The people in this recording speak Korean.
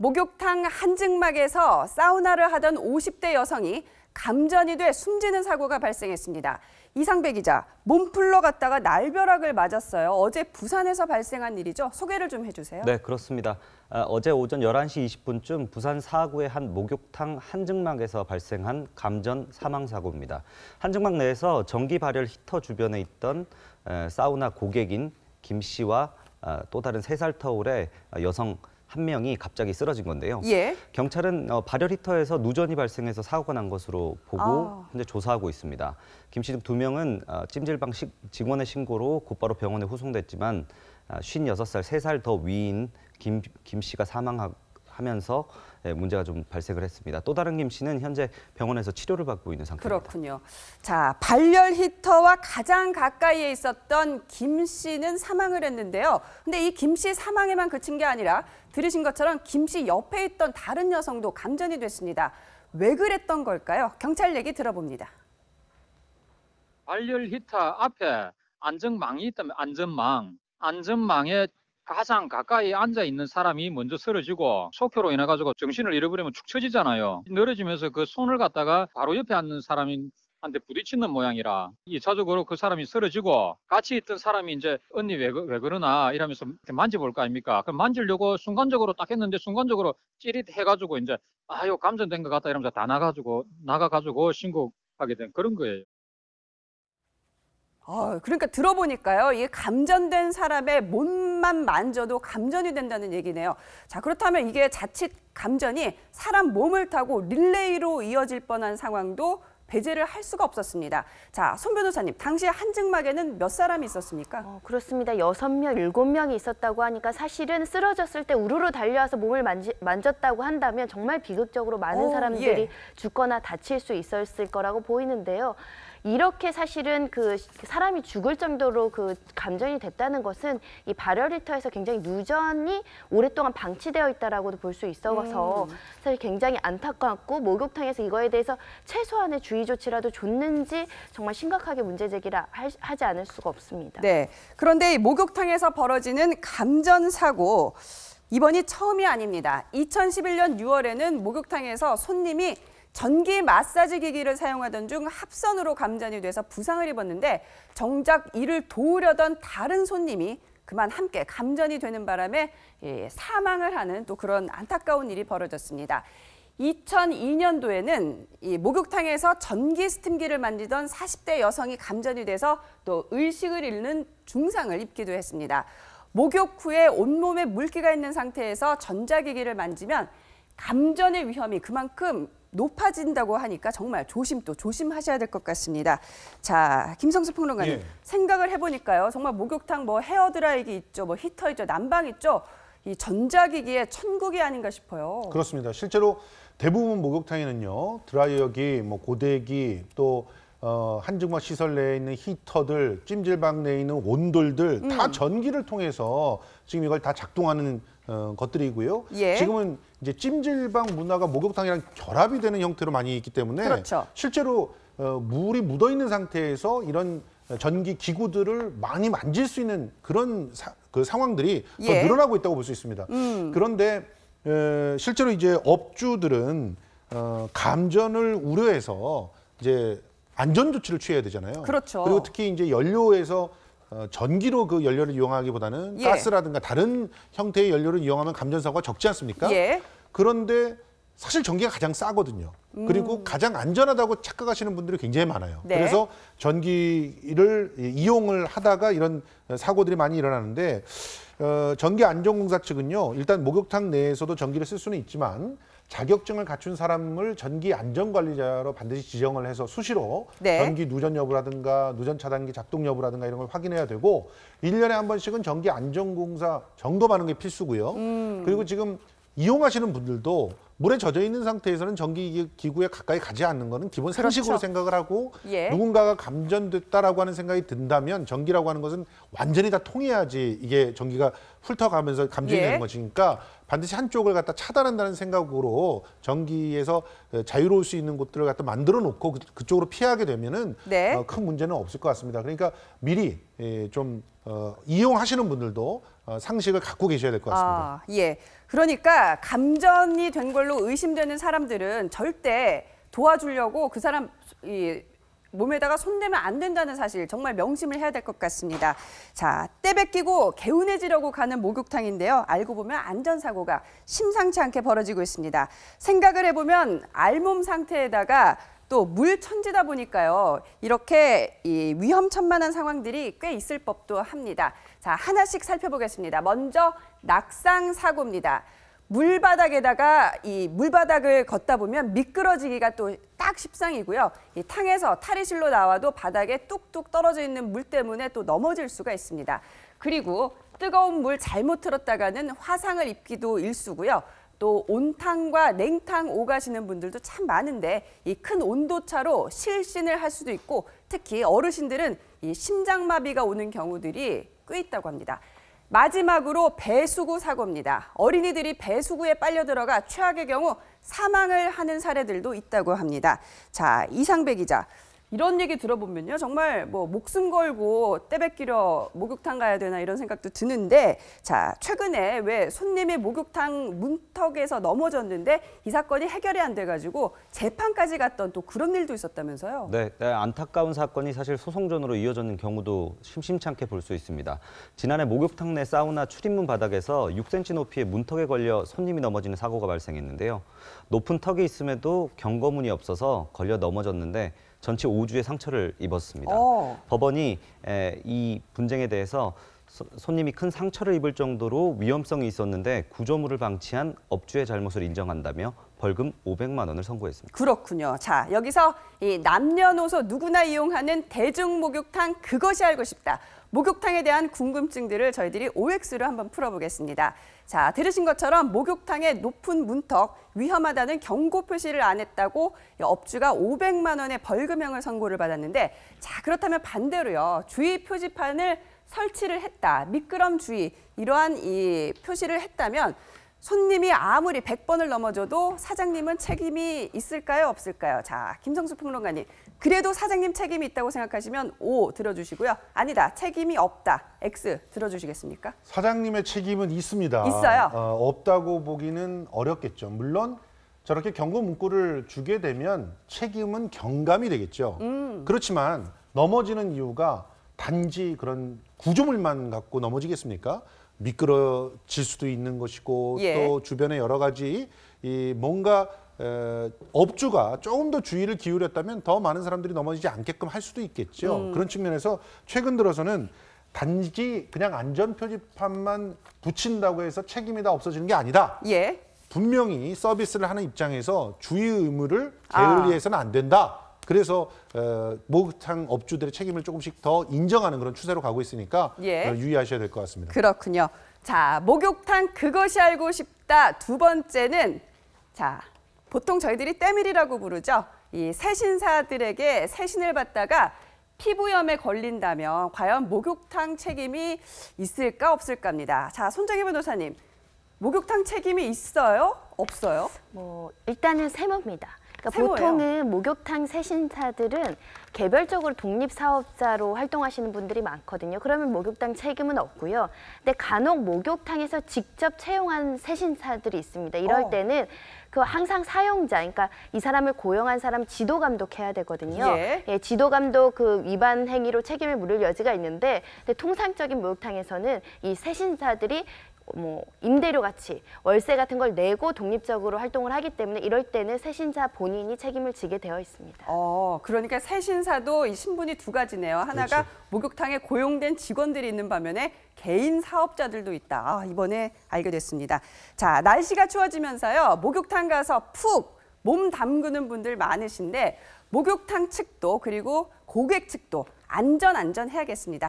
목욕탕 한증막에서 사우나를 하던 50대 여성이 감전이 돼 숨지는 사고가 발생했습니다. 이상배 기자, 몸풀러 갔다가 날벼락을 맞았어요. 어제 부산에서 발생한 일이죠. 소개를 좀 해주세요. 네, 그렇습니다. 어제 오전 11시 20분쯤 부산 사구의 한 목욕탕 한증막에서 발생한 감전 사망 사고입니다. 한증막 내에서 전기 발열 히터 주변에 있던 사우나 고객인 김 씨와 또 다른 3살 터울의 여성 한 명이 갑자기 쓰러진 건데요. 예. 경찰은 발열 히터에서 누전이 발생해서 사고가 난 것으로 보고 현재 조사하고 있습니다. 김 씨 등 2명은 찜질방 직원의 신고로 곧바로 병원에 후송됐지만 56살, 3살 더 위인 김 씨가 사망하면서 문제가 좀 발생을 했습니다. 또 다른 김 씨는 현재 병원에서 치료를 받고 있는 상태입니다. 그렇군요. 자, 발열 히터와 가장 가까이에 있었던 김 씨는 사망을 했는데요. 근데 이 김 씨 사망에만 그친 게 아니라 들으신 것처럼 김 씨 옆에 있던 다른 여성도 감전이 됐습니다. 왜 그랬던 걸까요? 경찰 얘기 들어봅니다. 발열 히터 앞에 안전망이 있다면 안전망에 가장 가까이 앉아 있는 사람이 먼저 쓰러지고 속효로 인해 가지고 정신을 잃어버리면 축 처지잖아요. 늘어지면서 그 손을 갖다가 바로 옆에 앉는 사람한테 부딪히는 모양이라 2차적으로 그 사람이 쓰러지고 같이 있던 사람이 이제 언니 왜 그러나 이러면서 만져볼 거 아닙니까? 그럼 만지려고 순간적으로 딱 했는데 순간적으로 찌릿해가지고 이제 아유 감전된 것 같다 이러면서 다 나가가지고 신고하게 된 그런 거예요. 그러니까 들어보니까요. 이게 감전된 사람의 몸만 만져도 감전이 된다는 얘기네요. 자, 그렇다면 이게 자칫 감전이 사람 몸을 타고 릴레이로 이어질 뻔한 상황도 배제를 할 수가 없었습니다. 자, 손 변호사님, 당시 한증막에는 몇 사람이 있었습니까? 그렇습니다. 6명, 7명이 있었다고 하니까 사실은 쓰러졌을 때 우르르 달려와서 몸을 만졌다고 한다면 정말 비극적으로 많은 사람들이 예. 죽거나 다칠 수 있었을 거라고 보이는데요. 이렇게 사실은 그 사람이 죽을 정도로 그 감전이 됐다는 것은 이 발열 히터에서 굉장히 누전이 오랫동안 방치되어 있다라고도 볼 수 있어서 사실 굉장히 안타깝고 목욕탕에서 이거에 대해서 최소한의 주의 조치라도 줬는지 정말 심각하게 문제 제기를 하지 않을 수가 없습니다. 네. 그런데 이 목욕탕에서 벌어지는 감전 사고 이번이 처음이 아닙니다. 2011년 6월에는 목욕탕에서 손님이 전기 마사지 기기를 사용하던 중 합선으로 감전이 돼서 부상을 입었는데 정작 이를 도우려던 다른 손님이 그만 함께 감전이 되는 바람에 사망을 하는 또 그런 안타까운 일이 벌어졌습니다. 2002년도에는 이 목욕탕에서 전기 스팀기를 만지던 40대 여성이 감전이 돼서 또 의식을 잃는 중상을 입기도 했습니다. 목욕 후에 온몸에 물기가 있는 상태에서 전자기기를 만지면 감전의 위험이 그만큼 높아진다고 하니까 정말 조심하셔야 될 것 같습니다. 자, 김성수 평론가님, 생각을 해보니까요. 정말 목욕탕 헤어드라이기 있죠, 히터 있죠, 난방 있죠. 이 전자기기의 천국이 아닌가 싶어요. 그렇습니다. 실제로 대부분 목욕탕에는요, 드라이어기, 고데기, 또 한증막 시설 내에 있는 히터들, 찜질방 내에 있는 온돌들 다 전기를 통해서 지금 이걸 다 작동하는 것들이고요. 예. 지금은 이제 찜질방 문화가 목욕탕이랑 결합이 되는 형태로 많이 있기 때문에 그렇죠. 실제로 물이 묻어 있는 상태에서 이런 전기 기구들을 많이 만질 수 있는 그런 상황들이 더 늘어나고 있다고 볼 수 있습니다. 그런데 실제로 이제 업주들은 감전을 우려해서 이제 안전 조치를 취해야 되잖아요. 그렇죠. 그리고 특히 이제 연료에서 전기로 그 연료를 이용하기보다는 가스라든가 다른 형태의 연료를 이용하면 감전사고가 적지 않습니까? 그런데 사실 전기가 가장 싸거든요. 그리고 가장 안전하다고 착각하시는 분들이 굉장히 많아요. 그래서 전기를 이용을 하다가 이런 사고들이 많이 일어나는데 전기안전공사 측은요. 일단 목욕탕 내에서도 전기를 쓸 수는 있지만 자격증을 갖춘 사람을 전기안전관리자로 반드시 지정을 해서 수시로 전기 누전 여부라든가 누전 차단기 작동 여부라든가 이런 걸 확인해야 되고 1년에 한 번씩은 전기안전공사 점검하는 게 필수고요. 그리고 지금 이용하시는 분들도 물에 젖어 있는 상태에서는 전기기구에 가까이 가지 않는 거는 기본 상식으로 생각을 하고 누군가가 감전됐다라고 하는 생각이 든다면 전기라고 하는 것은 완전히 다 통해야지 이게 전기가 훑어가면서 감전이 되는 것이니까 반드시 한쪽을 갖다 차단한다는 생각으로 전기에서 자유로울 수 있는 곳들을 갖다 만들어 놓고 그쪽으로 피하게 되면은 큰 문제는 없을 것 같습니다. 그러니까 미리 좀 이용하시는 분들도 상식을 갖고 계셔야 될 것 같습니다. 아, 예. 그러니까 감전이 된 걸로 의심되는 사람들은 절대 도와주려고 그 사람 몸에다가 손대면 안 된다는 사실 정말 명심을 해야 될 것 같습니다. 자, 때 뺏기고 개운해지려고 가는 목욕탕인데요. 알고 보면 안전사고가 심상치 않게 벌어지고 있습니다. 생각을 해보면 알몸 상태에다가 또 물 천지다 보니까요. 이렇게 위험천만한 상황들이 꽤 있을 법도 합니다. 자, 하나씩 살펴보겠습니다. 먼저 낙상 사고입니다. 물바닥에다가 이 물바닥을 걷다 보면 미끄러지기가 또 딱 십상이고요. 이 탕에서 탈의실로 나와도 바닥에 뚝뚝 떨어져 있는 물 때문에 또 넘어질 수가 있습니다. 그리고 뜨거운 물 잘못 틀었다가는 화상을 입기도 일쑤고요. 또 온탕과 냉탕 오가시는 분들도 참 많은데 이 큰 온도차로 실신을 할 수도 있고 특히 어르신들은 이 심장마비가 오는 경우들이 꽤 있다고 합니다. 마지막으로 배수구 사고입니다. 어린이들이 배수구에 빨려 들어가 최악의 경우 사망을 하는 사례들도 있다고 합니다. 자, 이상배 기자. 이런 얘기 들어보면요. 정말 뭐 목숨 걸고 때 뺏기려 목욕탕 가야 되나 이런 생각도 드는데 자, 최근에 왜 손님이 목욕탕 문턱에서 넘어졌는데 이 사건이 해결이 안 돼가지고 재판까지 갔던 또 그런 일도 있었다면서요? 네, 안타까운 사건이 사실 소송전으로 이어졌는 경우도 심심찮게 볼 수 있습니다. 지난해 목욕탕 내 사우나 출입문 바닥에서 6cm 높이의 문턱에 걸려 손님이 넘어지는 사고가 발생했는데요. 높은 턱이 있음에도 경고문이 없어서 걸려 넘어졌는데 전치 5주의 상처를 입었습니다. 법원이 이 분쟁에 대해서 손님이 큰 상처를 입을 정도로 위험성이 있었는데 구조물을 방치한 업주의 잘못을 인정한다며 벌금 500만 원을 선고했습니다. 그렇군요. 자, 여기서 이 남녀노소 누구나 이용하는 대중목욕탕 그것이 알고 싶다. 목욕탕에 대한 궁금증들을 저희들이 OX로 한번 풀어보겠습니다. 자, 들으신 것처럼 목욕탕의 높은 문턱, 위험하다는 경고 표시를 안 했다고 업주가 500만 원의 벌금형을 선고를 받았는데 자, 그렇다면 반대로요. 주의 표지판을 설치를 했다. 미끄럼 주의, 이러한 이 표시를 했다면 손님이 아무리 100번을 넘어져도 사장님은 책임이 있을까요? 없을까요? 자, 김성수 평론가님. 그래도 사장님 책임이 있다고 생각하시면 O 들어주시고요. 아니다, 책임이 없다. X 들어주시겠습니까? 사장님의 책임은 있습니다. 있어요? 없다고 보기는 어렵겠죠. 물론 저렇게 경고 문구를 주게 되면 책임은 경감이 되겠죠. 그렇지만 넘어지는 이유가 단지 그런 구조물만 갖고 넘어지겠습니까? 미끄러질 수도 있는 것이고 예. 또 주변에 여러 가지 뭔가 업주가 조금 더 주의를 기울였다면 더 많은 사람들이 넘어지지 않게끔 할 수도 있겠죠. 그런 측면에서 최근 들어서는 단지 그냥 안전 표지판만 붙인다고 해서 책임이 다 없어지는 게 아니다. 예. 분명히 서비스를 하는 입장에서 주의 의무를 게을리해서는 안 된다. 그래서 목욕탕 업주들의 책임을 조금씩 더 인정하는 그런 추세로 가고 있으니까 예. 유의하셔야 될 것 같습니다. 그렇군요. 자, 목욕탕 그것이 알고 싶다. 두 번째는 자, 보통 저희들이 때밀이라고 부르죠. 이 세신사들에게 세신을 받다가 피부염에 걸린다면 과연 목욕탕 책임이 있을까 없을까입니다. 자, 손정희 변호사님. 목욕탕 책임이 있어요? 없어요? 일단은 세모입니다. 그러니까 세모예요. 보통은 목욕탕 세신사들은 개별적으로 독립사업자로 활동하시는 분들이 많거든요. 그러면 목욕탕 책임은 없고요. 근데 간혹 목욕탕에서 직접 채용한 세신사들이 있습니다. 이럴 때는 그 항상 사용자, 그러니까 이 사람을 고용한 사람 지도 감독해야 되거든요. 예. 지도 감독 그 위반 행위로 책임을 물을 여지가 있는데 근데 통상적인 목욕탕에서는 이 세신사들이 임대료 같이 월세 같은 걸 내고 독립적으로 활동을 하기 때문에 이럴 때는 세신사 본인이 책임을 지게 되어 있습니다. 그러니까 세신사도 이 신분이 두 가지네요. 하나가 그렇죠. 목욕탕에 고용된 직원들이 있는 반면에 개인 사업자들도 있다. 이번에 알게 됐습니다. 자, 날씨가 추워지면서요. 목욕탕 가서 푹 몸 담그는 분들 많으신데 목욕탕 측도 그리고 고객 측도 안전해야겠습니다.